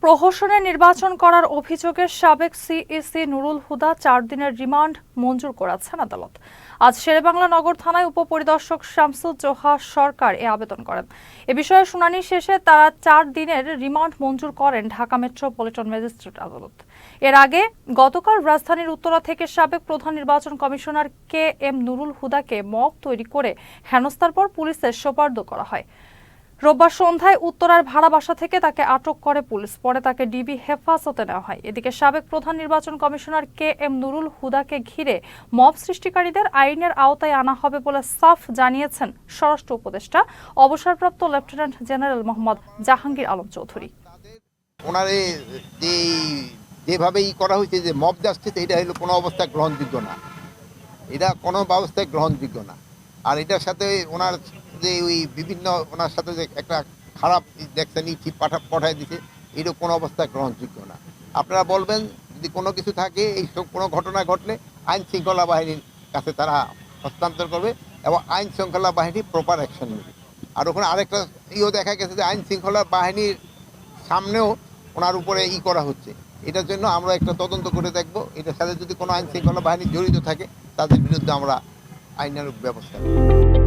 প্রহসনে নির্বাচন করার অভিযোগে সাবেক সিইসি নুরুল হুদা 4 দিনের রিমান্ড মঞ্জুর করেছেন আদালত। আজ শেরেবাংলা নগর থানায় উপপরিদর্শক শামসুজ্জোহা সরকার এ আবেদন করেন। এ বিষয়ে শুনানি শেষে তারা 4 দিনের রিমান্ড মঞ্জুর করেন ঢাকা মেট্রোপলিটন ম্যাজিস্ট্রেট আদালত। এর আগে গতকাল রাজধানীর উত্তরা থেকে সাবেক প্রধান নির্বাচন কমিশনার কে এম নুরুল হুদাকে মব তৈরি করে হেনস্থার পর পুলিশের সোপর্দ করা হয়। রোববার সন্ধ্যায় উত্তরার ভাড়া বাসা থেকে তাকে আটক করে পুলিশ, পরে তাকে ডিবি হেফাজতে নেওয়া হয়। এদিকে সাবেক প্রধান নির্বাচন কমিশনার কে এম নুরুল হুদাকে ঘিরে মব সৃষ্টিকারীদের আইনের আওতায় আনা হবে বলে সাফ জানিয়েছেন স্বরাষ্ট্র উপদেষ্টা অবসরপ্রাপ্ত লেফটেন্যান্ট জেনারেল মোহাম্মদ জাহাঙ্গীর আলম চৌধুরী। ওনারে যেভাবেই করা হয়েছে, যে মব জাস্টিস, এটা হলো কোনো অবস্থায় গ্রহণযোগ্য না, এটা কোনো ব্যবস্থায় গ্রহণযোগ্য না। আর এটার সাথে ওনার যে ওই বিভিন্ন ওনার সাথে যে একটা খারাপ দেখছেন চিঠি পাঠায় দিছে, এটা কোনো অবস্থায় গ্রহণযোগ্য না। আপনারা বলবেন যদি কোনো কিছু থাকে, এই সব কোনো ঘটনা ঘটলে আইন শৃঙ্খলা বাহিনীর কাছে তারা হস্তান্তর করবে এবং আইন শৃঙ্খলা বাহিনী প্রপার অ্যাকশন নেবে। আর ওখানে আরেকটা দেখা গেছে যে আইন শৃঙ্খলা বাহিনীর সামনেও ওনার উপরে করা হচ্ছে। এটার জন্য আমরা একটা তদন্ত করে দেখব, এটার সাথে যদি কোনো আইন শৃঙ্খলা বাহিনী জড়িত থাকে তাদের বিরুদ্ধে আমরা আইনানুগ ব্যবস্থা নেব।